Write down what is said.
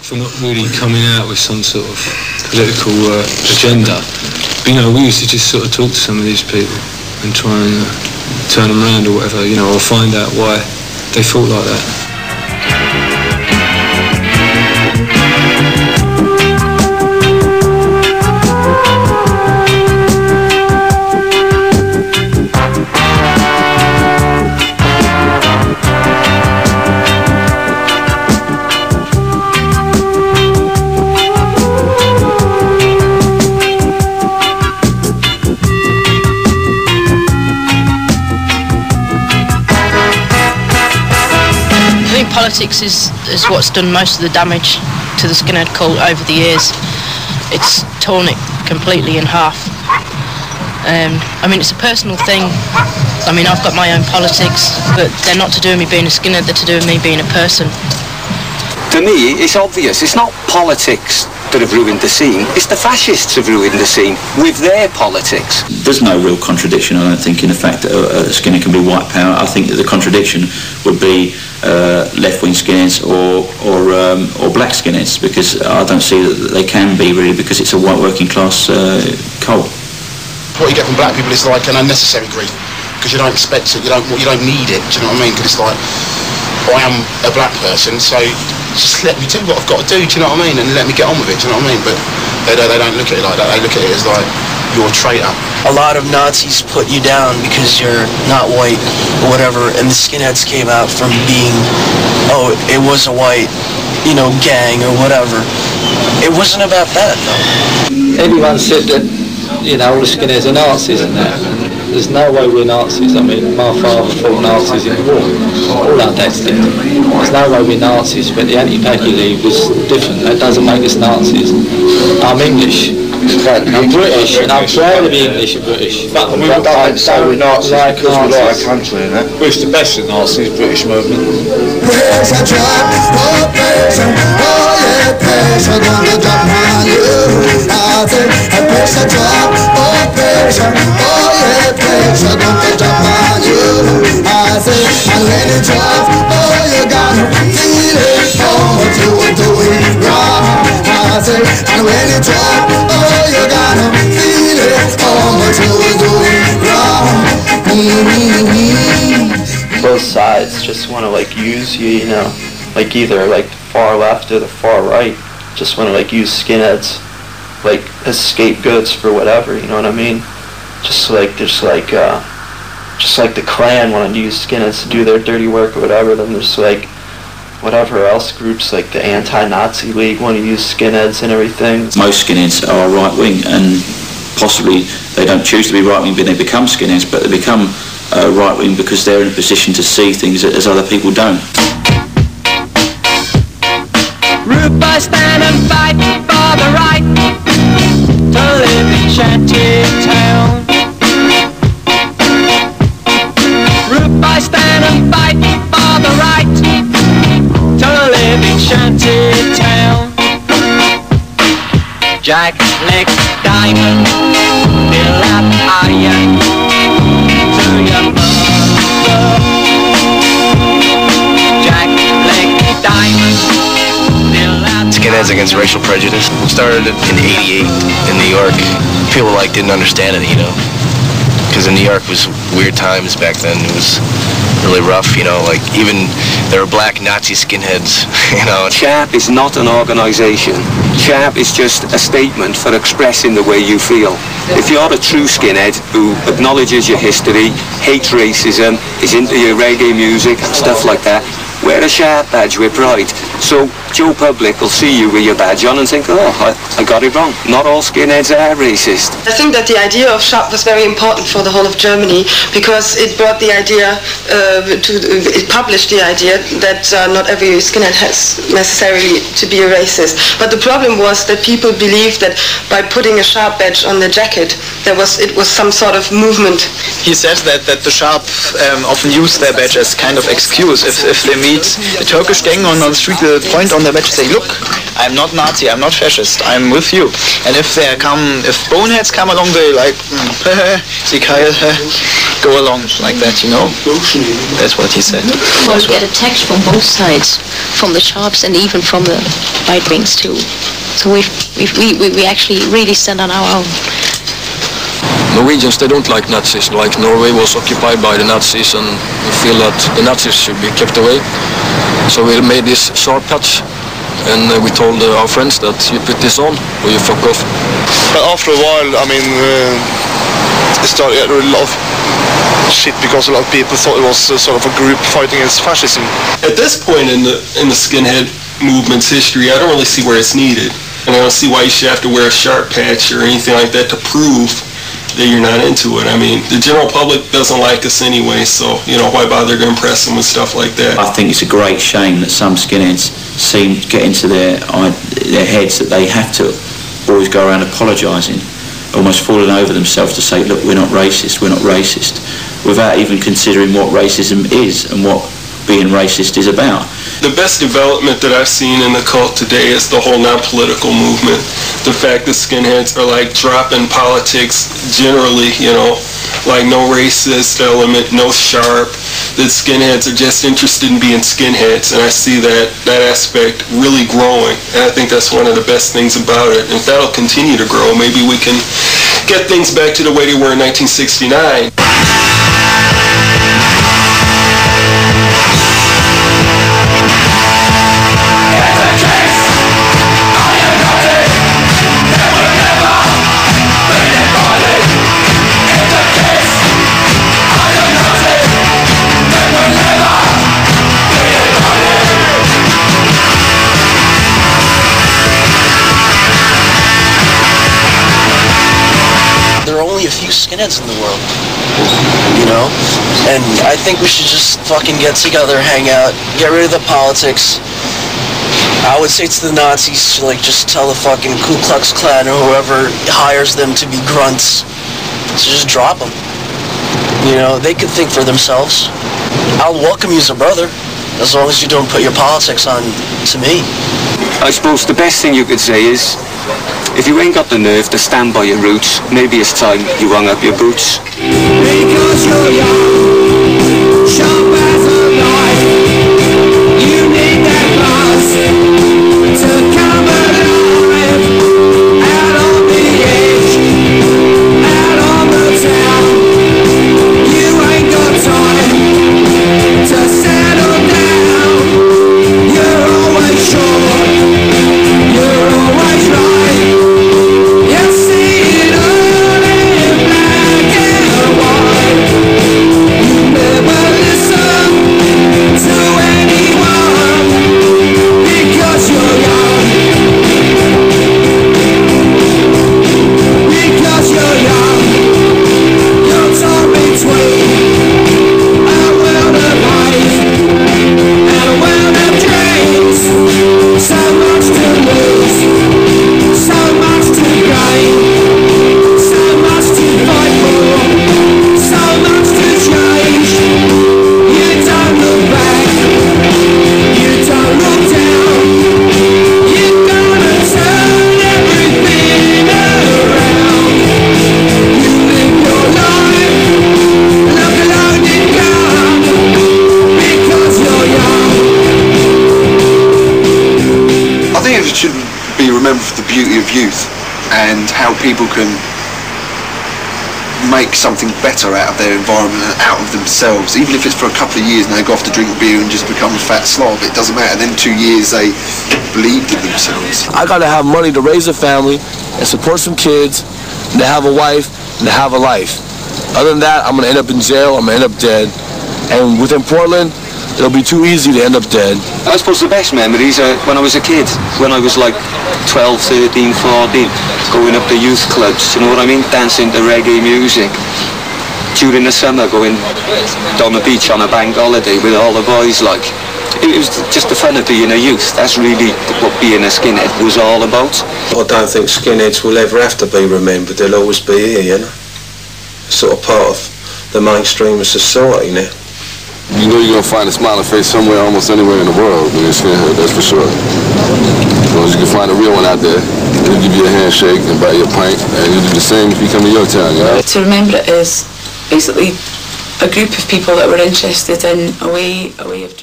for not really coming out with some sort of political agenda. But, you know, we used to just sort of talk to some of these people and try and turn them around or whatever, you know, or find out why they thought like that. Politics is what's done most of the damage to the skinhead cult over the years. It's torn it completely in half. I mean, it's a personal thing. I mean, I've got my own politics, but they're not to do with me being a skinhead, they're to do with me being a person. To me, it's obvious. It's not politics that have ruined the scene. It's the fascists have ruined the scene with their politics. There's no real contradiction, I don't think, in the fact that a skinhead can be white power. I think that the contradiction would be left-wing skinheads or black skinheads, because I don't see that they can be, really, because it's a white working class cult. What you get from black people is like an unnecessary grief, because you don't expect it, you don't need it, do you know what I mean? Because it's like, I am a black person, so just let me do what I've got to do, do you know what I mean? And let me get on with it, do you know what I mean? But they don't look at it like that, they look at it as like, you're a traitor. A lot of Nazis put you down because you're not white or whatever, and the skinheads came out from being, oh, it was a white, you know, gang or whatever. It wasn't about that, though. Everyone said that, you know, all the skinheads are Nazis and that. There's no way we're Nazis. I mean, my father fought Nazis in the war. All our dads did. There's no way we're Nazis, but the anti-Peggy League was different. That doesn't make us Nazis. I'm English. I'm British, and I'm proud to be English and British. But we don't say we're Nazis because we like our country and that. We're the best of Nazis, British movement. And when you drop, oh, you gotta feel it. Oh, what you were doing wrong. Both sides just want to like use you, you know, like either like the far left or the far right. Just want to like use skinheads like as scapegoats for whatever, you know what I mean? Just like the Klan wanted to use skinheads to do their dirty work or whatever. Then there's like whatever else groups like the anti-Nazi League want to use skinheads and everything. Most skinheads are right-wing, and possibly they don't choose to be right-wing, but they become skinheads, but they become right-wing because they're in a position to see things as other people don't. Rude boys stand and fight for the right to live in shanty town. Rude boys stand and fight for the right to live in shanty town. Jack, Lick, Diamond, fill up iron to your mother. Jack, Lick, Diamond, fill up. Skinheads Against Racial Prejudice started in '88 in New York. People like didn't understand it, you know, because in New York was weird times back then. It was really rough, you know, like even there were black Nazi skinheads, you know. Sharp is not an organisation. Sharp is just a statement for expressing the way you feel. If you're a true skinhead who acknowledges your history, hates racism, is into your reggae music and stuff like that, wear a Sharp badge with pride. So Joe Public will see you with your badge on and think, oh, I got it wrong. Not all skinheads are racist. I think that the idea of Sharp was very important for the whole of Germany because it brought the idea, it published the idea that not every skinhead has necessarily to be a racist. But the problem was that people believed that by putting a Sharp badge on the jacket, it was some sort of movement. He says that the Sharp often use their badge as kind of excuse. If they meet a Turkish gang on the street, they point on their badge and say, look, I'm not Nazi, I'm not fascist, I'm with you. And if boneheads come along, they like, go along like that, you know. That's what he said. Well, we get attacks from both sides, from the Sharps and even from the occupied rings too. So we actually really stand on our own. Norwegians, they don't like Nazis. Like Norway was occupied by the Nazis, and we feel that the Nazis should be kept away. So we made this sharp patch, and we told our friends that you put this on or you fuck off. But after a while, I mean, it started getting a lot of shit because a lot of people thought it was sort of a group fighting against fascism. At this point in the skinhead movement's history, I don't really see where it's needed. And I don't see why you should have to wear a sharp patch or anything like that to prove that you're not into it. I mean, the general public doesn't like us anyway, so, you know, why bother to impress them with stuff like that? I think it's a great shame that some skinheads seem to get into their heads that they have to always go around apologising, almost falling over themselves to say, look, we're not racist, without even considering what racism is and what being racist is about. The best development that I've seen in the cult today is the whole non-political movement. The fact that skinheads are like dropping politics generally, you know, like no racist element, no sharp, that skinheads are just interested in being skinheads, and I see that aspect really growing, and I think that's one of the best things about it. And if that'll continue to grow, maybe we can get things back to the way they were in 1969. A few skinheads in the world, you know, and I think we should just fucking get together, hang out, get rid of the politics. I would say to the Nazis to like just tell the fucking Ku Klux Klan or whoever hires them to be grunts to just drop them. You know, they could think for themselves. I'll welcome you as a brother as long as you don't put your politics on to me. I suppose the best thing you could say is, if you ain't got the nerve to stand by your roots, maybe it's time you hung up your boots. Because you're young, sharp as a knife, you need that buzz to come alive. Out on the edge, out on the town, you ain't got time to settle down. You're always sure, you're always right. You see it all in black and white. You never listen to anyone because you're young. Because you're young, you're torn between a world of life and a world of dreams. So much to lose, so much to gain, so much to fight for, so much to change. You don't look back, you don't look down. You're gonna turn everything around. You live your life, look alone and gone, because you're young. I think it should be remembered for the beauty of youth and how people can make something better out of their environment and out of themselves. Even if it's for a couple of years and they go off to drink beer and just become a fat slob, it doesn't matter. Then 2 years they believed in themselves. I gotta have money to raise a family and support some kids and to have a wife and to have a life. Other than that, I'm gonna end up in jail, I'm gonna end up dead. And within Portland, it'll be too easy to end up dead. I suppose the best memories are when I was a kid, when I was like 12, 13, 14, going up to youth clubs, you know what I mean? Dancing to reggae music. During the summer, going down the beach on a bank holiday with all the boys, like. It was just the fun of being a youth. That's really what being a skinhead was all about. I don't think skinheads will ever have to be remembered. They'll always be here, you know? Sort of part of the mainstream of society now. You know you're going to find a smiling face somewhere, almost anywhere in the world when you're a skinhead, that's for sure. As long as you can find a real one out there, he'll give you a handshake and buy you a pint, and he'll do the same if you come to your town, you know? To remember it is basically a group of people that were interested in a way of